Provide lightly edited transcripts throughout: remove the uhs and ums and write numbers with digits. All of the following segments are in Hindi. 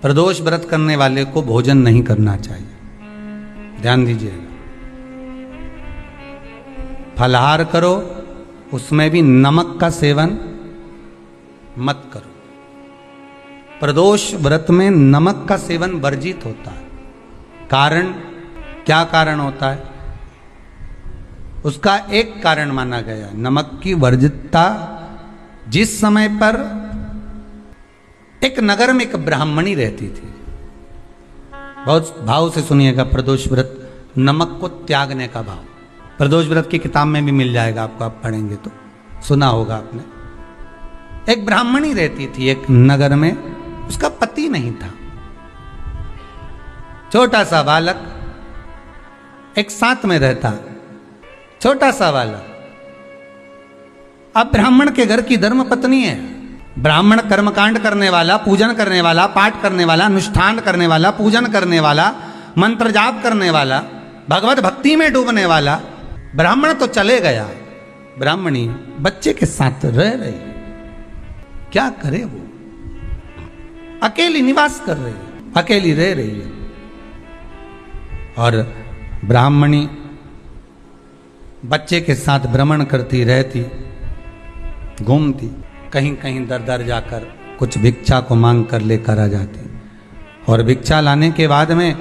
प्रदोष व्रत करने वाले को भोजन नहीं करना चाहिए, ध्यान दीजिएगा। फलाहार करो, उसमें भी नमक का सेवन मत करो। प्रदोष व्रत में नमक का सेवन वर्जित होता है। कारण, क्या कारण होता है? उसका एक कारण माना गया, नमक की वर्जितता। जिस समय पर एक नगर में एक ब्राह्मणी रहती थी, बहुत भाव से सुनिएगा, प्रदोष व्रत नमक को त्यागने का भाव। प्रदोष व्रत की किताब में भी मिल जाएगा आपको, आप पढ़ेंगे तो सुना होगा आपने। एक ब्राह्मणी रहती थी एक नगर में, उसका पति नहीं था, छोटा सा बालक एक साथ में रहता, छोटा सा बालक। अब ब्राह्मण के घर की धर्म पत्नी है, ब्राह्मण कर्मकांड करने वाला, पूजन करने वाला, पाठ करने वाला, अनुष्ठान करने वाला, पूजन करने वाला, मंत्र जाप करने वाला, भगवत भक्ति में डूबने वाला। ब्राह्मण तो चले गया, ब्राह्मणी बच्चे के साथ रह रही, क्या करे वो? अकेली निवास कर रही है, अकेली रह रही है। और ब्राह्मणी बच्चे के साथ भ्रमण करती रहती, घूमती, कहीं कहीं दर दर जाकर कुछ भिक्षा को मांग कर लेकर आ जाती। और भिक्षा लाने के बाद में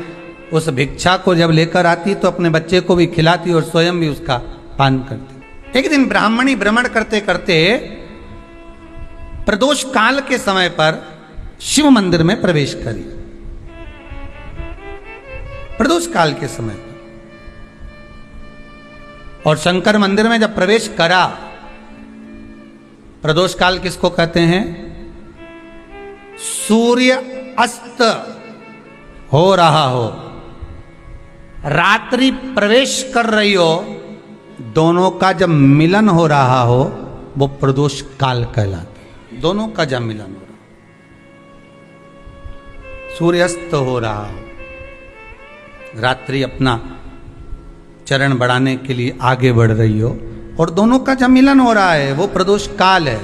उस भिक्षा को जब लेकर आती तो अपने बच्चे को भी खिलाती और स्वयं भी उसका पान करती। एक दिन ब्राह्मणी भ्रमण करते करते प्रदोष काल के समय पर शिव मंदिर में प्रवेश करी। प्रदोष काल के समय पर, और शंकर मंदिर में जब प्रवेश करा, प्रदोष काल किसको कहते हैं? सूर्य अस्त हो रहा हो, रात्रि प्रवेश कर रही हो, दोनों का जब मिलन हो रहा हो वो प्रदोष काल कहलाता है। दोनों का जब मिलन हो रहा, सूर्यास्त हो रहा हो, रात्रि अपना चरण बढ़ाने के लिए आगे बढ़ रही हो, और दोनों का जब मिलन हो रहा है वो प्रदोष काल है,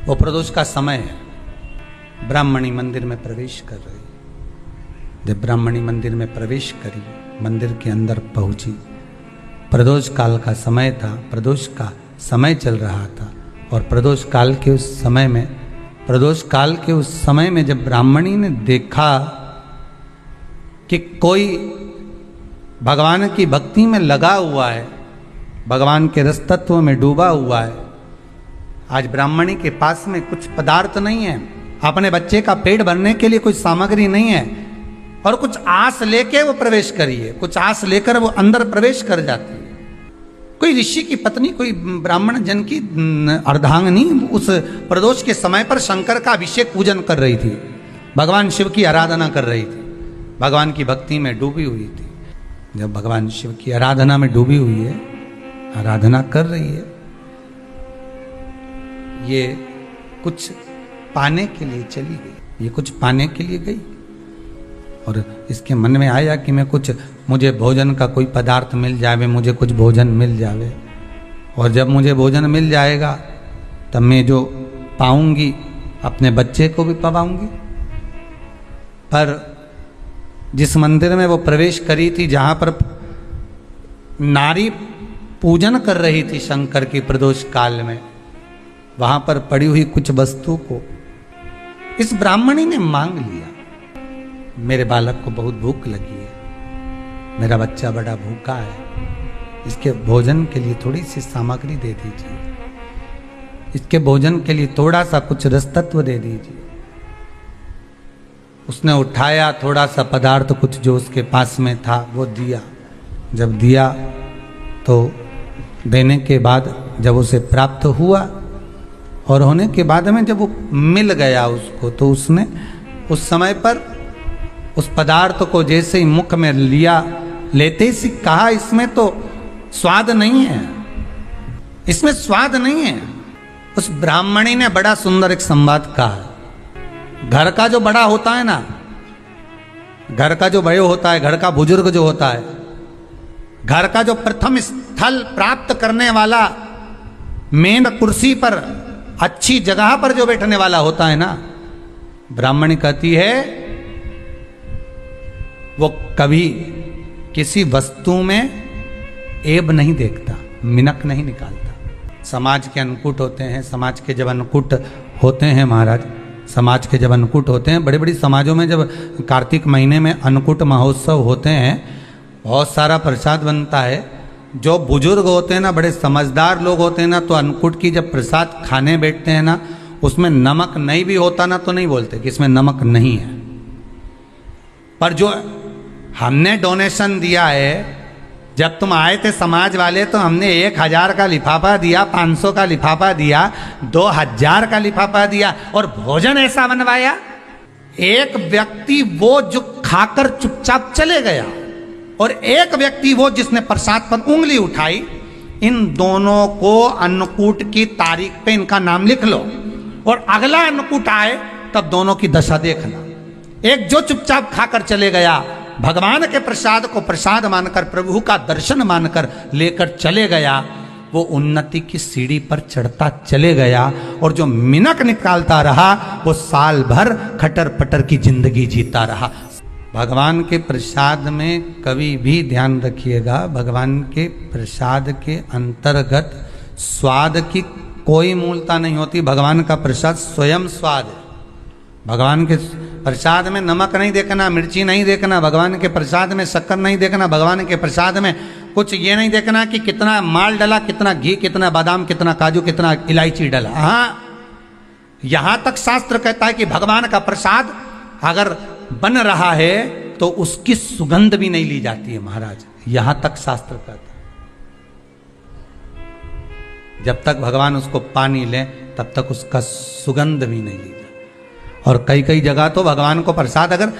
वो प्रदोष का समय है। ब्राह्मणी मंदिर में प्रवेश कर रही, जब ब्राह्मणी मंदिर में प्रवेश करी, मंदिर के अंदर पहुंची, प्रदोष काल का समय था, प्रदोष का समय चल रहा था। और प्रदोष काल के उस समय में, प्रदोष काल के उस समय में जब ब्राह्मणी ने देखा कि कोई भगवान की भक्ति में लगा हुआ है, भगवान के रस तत्व में डूबा हुआ है, आज ब्राह्मणी के पास में कुछ पदार्थ नहीं है, अपने बच्चे का पेट भरने के लिए कोई सामग्री नहीं है, और कुछ आस लेके वो प्रवेश करी है, कुछ आस लेकर वो अंदर प्रवेश कर जाती है। कोई ऋषि की पत्नी, कोई ब्राह्मण जन की अर्धांगिनी उस प्रदोष के समय पर शंकर का अभिषेक पूजन कर रही थी, भगवान शिव की आराधना कर रही थी, भगवान की भक्ति में डूबी हुई थी। जब भगवान शिव की आराधना में डूबी हुई है, आराधना कर रही है, ये कुछ पाने के लिए चली गई, ये कुछ पाने के लिए गई, और इसके मन में आया कि मैं कुछ, मुझे भोजन का कोई पदार्थ मिल जावे, मुझे कुछ भोजन मिल जावे, और जब मुझे भोजन मिल जाएगा तब मैं जो पाऊंगी अपने बच्चे को भी पवाऊंगी। पर जिस मंदिर में वो प्रवेश करी थी, जहां पर नारी पूजन कर रही थी शंकर की प्रदोष काल में, वहां पर पड़ी हुई कुछ वस्तु को इस ब्राह्मणी ने मांग लिया। मेरे बालक को बहुत भूख लगी है, मेरा बच्चा बड़ा भूखा है, इसके भोजन के लिए थोड़ी सी सामग्री दे दीजिए, इसके भोजन के लिए थोड़ा सा कुछ रस तत्व दे दीजिए। उसने उठाया थोड़ा सा पदार्थ, कुछ जो उसके पास में था वो दिया। जब दिया तो देने के बाद जब उसे प्राप्त हुआ, और होने के बाद में जब वो मिल गया उसको, तो उसने उस समय पर उस पदार्थ को जैसे ही मुख में लिया, लेते ही कहा, इसमें तो स्वाद नहीं है, इसमें स्वाद नहीं है। उस ब्राह्मणी ने बड़ा सुंदर एक संवाद कहा। घर का जो बड़ा होता है ना, घर का जो बड़े होता है, घर का बुजुर्ग जो होता है, घर का जो प्रथम स्थल प्राप्त करने वाला, मेन कुर्सी पर अच्छी जगह पर जो बैठने वाला होता है ना, ब्राह्मणी कहती है वो कभी किसी वस्तु में ऐब नहीं देखता, मिनक नहीं निकालता। समाज के अन्नकूट होते हैं, समाज के जब अन्नकूट होते हैं महाराज, समाज के जब अन्नकूट होते हैं, बड़ी बड़ी समाजों में जब कार्तिक महीने में अन्नकूट महोत्सव होते हैं, बहुत सारा प्रसाद बनता है। जो बुजुर्ग होते हैं ना, बड़े समझदार लोग होते हैं ना, तो अन्नकूट की जब प्रसाद खाने बैठते हैं ना, उसमें नमक नहीं भी होता ना तो नहीं बोलते कि इसमें नमक नहीं है। पर जो हमने डोनेशन दिया है, जब तुम आए थे समाज वाले तो हमने 1000 का लिफाफा दिया, 500 का लिफाफा दिया, 2000 का लिफाफा दिया, और भोजन ऐसा बनवाया। एक व्यक्ति वो जो खाकर चुपचाप चले गया, और एक व्यक्ति वो जिसने प्रसाद पर उंगली उठाई। इन दोनों को अन्नकूट की तारीख पे इनका नाम लिख लो, और अगला अन्नकूट आए तब दोनों की दशा देखना। एक जो चुपचाप खाकर चले गया, भगवान के प्रसाद को प्रसाद मानकर, प्रभु का दर्शन मानकर लेकर चले गया, वो उन्नति की सीढ़ी पर चढ़ता चले गया, और जो मिनक निकालता रहा वो साल भर खटर पटर की जिंदगी जीता रहा। भगवान के प्रसाद में कभी भी ध्यान रखिएगा, भगवान के प्रसाद के अंतर्गत स्वाद की कोई मूलता नहीं होती। भगवान का प्रसाद स्वयं स्वाद है। भगवान के प्रसाद में नमक नहीं देखना, मिर्ची नहीं देखना, भगवान के प्रसाद में शक्कर नहीं देखना, भगवान के प्रसाद में कुछ ये नहीं देखना कि कितना माल डला, कितना घी, कितना बादाम, कितना काजू, कितना इलायची डला। हाँ, यहां तक शास्त्र कहता है कि भगवान का प्रसाद अगर बन रहा है तो उसकी सुगंध भी नहीं ली जाती है महाराज, यहां तक शास्त्र कहता है। जब तक भगवान उसको पानी ले तब तक उसका सुगंध भी नहीं ली जाती। और कई कई जगह तो भगवान को प्रसाद अगर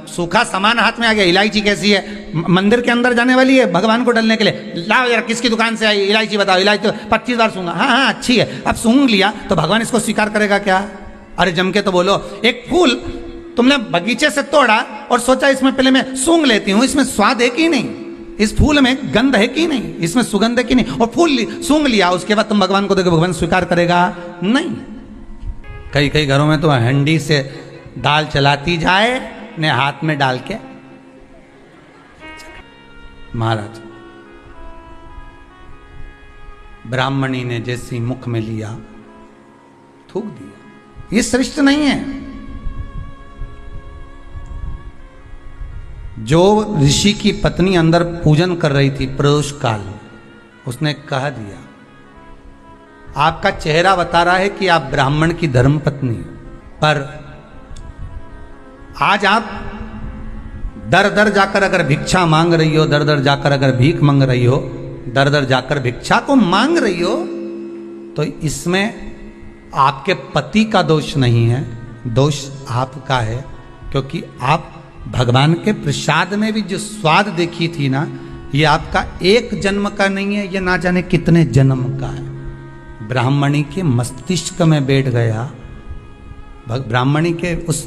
सूखा सामान हाथ में आ गया, इलायची कैसी है, मंदिर के अंदर जाने वाली है भगवान को डलने के लिए, लाओ यार किसकी दुकान से आई इलायची बताओ, इलायची तो 25 बार सूंघा, हाँ हाँ अच्छी है, अब सूंघ लिया तो भगवान इसको स्वीकार करेगा क्या? अरे जम के तो बोलो। एक फूल तुमने बगीचे से तोड़ा और सोचा इसमें पहले मैं सूंघ लेती हूं, इसमें स्वाद है कि नहीं, इस फूल में गंध है कि नहीं, इसमें सुगंध है कि नहीं, और फूल सूंघ लिया, उसके बाद तुम भगवान को देखो, भगवान स्वीकार करेगा नहीं। कई कई घरों में तो हंडी से दाल चलाती जाए ने हाथ में डाल के। महाराज ब्राह्मणी ने जैसी मुख में लिया थूक दिया, ये श्रेष्ठ नहीं है। जो ऋषि की पत्नी अंदर पूजन कर रही थी प्रदोष काल, उसने कह दिया, आपका चेहरा बता रहा है कि आप ब्राह्मण की धर्म पत्नी, पर आज आप दर दर जाकर अगर भिक्षा मांग रही हो, दर दर जाकर अगर भीख मांग रही हो, दर दर जाकर भिक्षा को मांग रही हो, तो इसमें आपके पति का दोष नहीं है, दोष आपका है। क्योंकि आप भगवान के प्रसाद में भी जो स्वाद देखी थी ना, ये आपका एक जन्म का नहीं है, ये ना जाने कितने जन्म का है। ब्राह्मणी के मस्तिष्क में बैठ गया, ब्राह्मणी के उस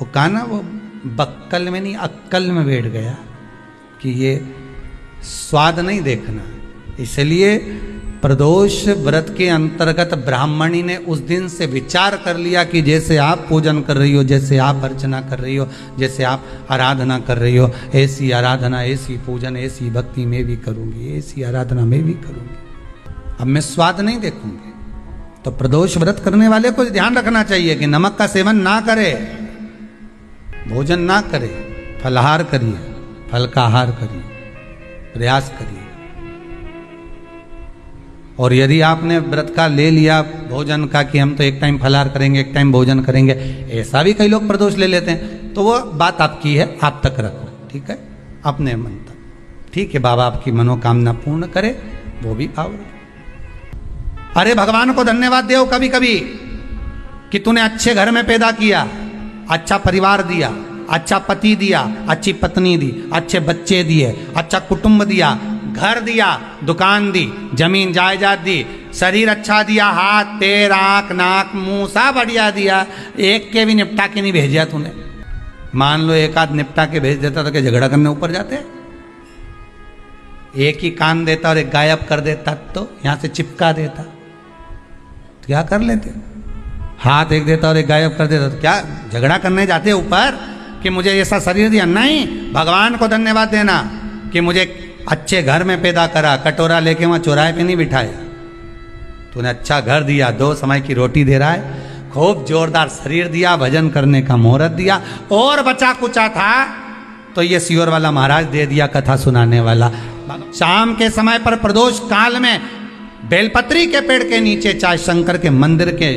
का ना वो बक्कल में नहीं अक्कल में बैठ गया कि ये स्वाद नहीं देखना। इसलिए प्रदोष व्रत के अंतर्गत ब्राह्मणी ने उस दिन से विचार कर लिया कि जैसे आप पूजन कर रही हो, जैसे आप अर्चना कर रही हो, जैसे आप आराधना कर रही हो, ऐसी आराधना, ऐसी पूजन, ऐसी भक्ति मैं भी करूंगी, ऐसी आराधना मैं भी करूंगी। अब मैं स्वाद नहीं देखूंगी। तो प्रदोष व्रत करने वाले को ध्यान रखना चाहिए कि नमक का सेवन ना करे, भोजन ना करे, फलाहार करिए, फल का आहार करिए, प्रयास करिए। और यदि आपने व्रत का ले लिया भोजन का कि हम तो एक टाइम फलाहार करेंगे, एक टाइम भोजन करेंगे, ऐसा भी कई लोग प्रदोष ले लेते हैं, तो वो बात आपकी है, आप तक रखो, ठीक है, अपने मन तक, ठीक है। बाबा आपकी मनोकामना पूर्ण करे, वो भी भाव रखो। अरे भगवान को धन्यवाद दो कभी कभी कि तूने अच्छे घर में पैदा किया, अच्छा परिवार दिया, अच्छा पति दिया, अच्छी पत्नी दी, अच्छे बच्चे दिए, अच्छा कुटुंब दिया, घर दिया, दुकान दी, जमीन जायदाद दी, शरीर अच्छा दिया, हाथ पैर आंख नाक मुंह सब बढ़िया दिया, एक के भी निपटा के नहीं भेजा तूने। मान लो एक आध निपटा के भेज देता तो क्या झगड़ा करने ऊपर जाते? एक ही कान देता और एक गायब कर देता तो यहां से चिपका देता, तो क्या कर लेते? हाथ एक देता और एक गायब कर देता। तो क्या झगड़ा करने जाते ऊपर कि मुझे ऐसा शरीर दिया? नहीं, भगवान को धन्यवाद देना कि मुझे अच्छे घर में पैदा करा, कटोरा लेके वहाँ चौराहे पे नहीं बिठाया। तूने अच्छा घर दिया, 2 समय की रोटी दे रहा है, खूब जोरदार शरीर दिया, भजन करने का मुहूर्त दिया, और बचा कुचा था तो ये सियोर वाला महाराज दे दिया, कथा सुनाने वाला। शाम के समय पर प्रदोष काल में बेलपत्री के पेड़ के नीचे, चाहे शंकर के मंदिर के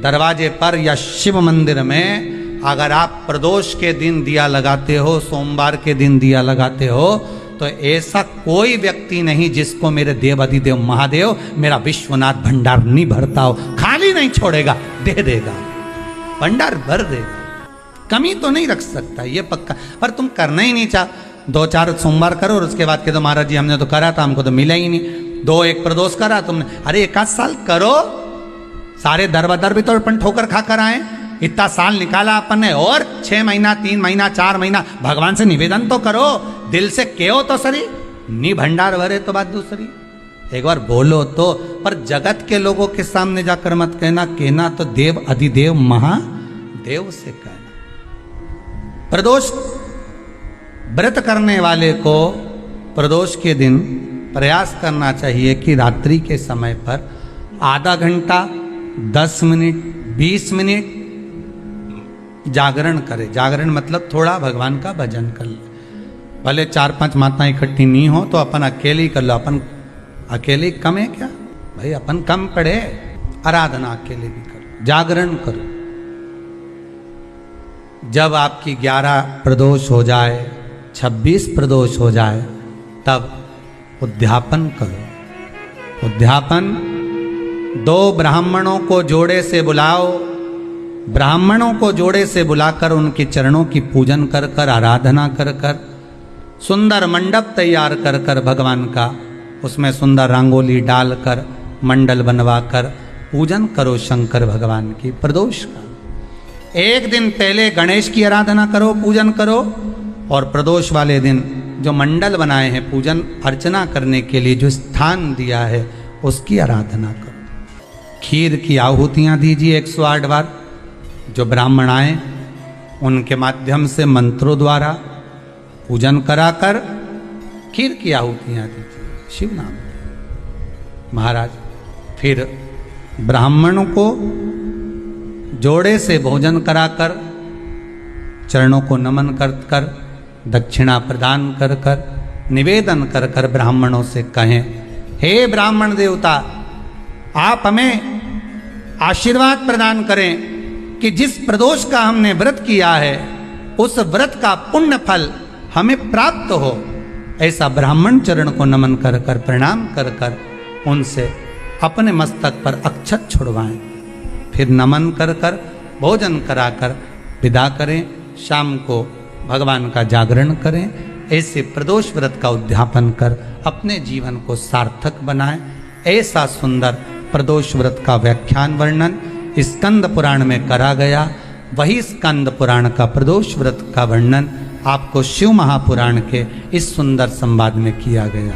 दरवाजे पर या शिव मंदिर में, अगर आप प्रदोष के दिन दिया लगाते हो, सोमवार के दिन दिया लगाते हो, तो ऐसा कोई व्यक्ति नहीं जिसको मेरे देव अधिदेव महादेव मेरा विश्वनाथ भंडार नहीं भरता हो, खाली नहीं छोड़ेगा, दे देगा, भंडार भर देगा, कमी तो नहीं रख सकता, ये पक्का। पर तुम करना ही नहीं चाह, 2-4 सोमवार करो और उसके बाद के तो महाराज जी हमने तो करा था, हमको तो मिला ही नहीं। 2-1 प्रदोष करा तुमने, अरे 1 साल करो, सारे दर भी तो अपन ठोकर खा कर आए, इतना साल निकाला अपन ने, और 6 महीना 3 महीना 4 महीना भगवान से निवेदन तो करो, दिल से कहो तो सरी, नी भंडार भरे तो बात दूसरी, एक बार बोलो तो। पर जगत के लोगों के सामने जाकर मत कहना, कहना तो देव अधिदेव महादेव से कहना। प्रदोष व्रत करने वाले को प्रदोष के दिन प्रयास करना चाहिए कि रात्रि के समय पर आधा घंटा, 10 मिनट, 20 मिनट जागरण करे। जागरण मतलब थोड़ा भगवान का भजन कर ले। भले 4-5 माताएं इकट्ठी नहीं हो तो अपन अकेले ही कर लो। अपन अकेले कम है क्या भाई? अपन कम पड़े, आराधना अकेले भी करो, जागरण करो। जब आपकी 11 प्रदोष हो जाए, 26 प्रदोष हो जाए, तब उद्यापन करो। उद्यापन 2 ब्राह्मणों को जोड़े से बुलाओ, ब्राह्मणों को जोड़े से बुलाकर उनके चरणों की पूजन कर कर, आराधना कर कर, सुंदर मंडप तैयार कर कर भगवान का, उसमें सुंदर रंगोली डालकर, मंडल बनवाकर पूजन करो शंकर भगवान की प्रदोष का। एक दिन पहले गणेश की आराधना करो, पूजन करो, और प्रदोष वाले दिन जो मंडल बनाए हैं पूजन अर्चना करने के लिए, जो स्थान दिया है, उसकी आराधना करो। खीर की आहुतियाँ दीजिए 108 बार। जो ब्राह्मण आए उनके माध्यम से मंत्रों द्वारा पूजन कराकर खीर की आहुतियाँ दीजिए, शिव नाम महाराज। फिर ब्राह्मणों को जोड़े से भोजन कराकर, चरणों को नमन कर कर, दक्षिणा प्रदान कर कर, निवेदन कर कर ब्राह्मणों से कहें, हे ब्राह्मण देवता, आप हमें आशीर्वाद प्रदान करें कि जिस प्रदोष का हमने व्रत किया है, उस व्रत का पुण्य फल हमें प्राप्त हो। ऐसा ब्राह्मण चरण को नमन कर कर, प्रणाम कर कर उनसे अपने मस्तक पर अक्षत छुड़वाएं। फिर नमन कर कर, भोजन कराकर विदा करें। शाम को भगवान का जागरण करें। ऐसे प्रदोष व्रत का उद्यापन कर अपने जीवन को सार्थक बनाएं। ऐसा सुंदर प्रदोष व्रत का व्याख्यान वर्णन स्कंद पुराण में करा गया। वही स्कंद पुराण का प्रदोष व्रत का वर्णन आपको शिव महापुराण के इस सुंदर संवाद में किया गया।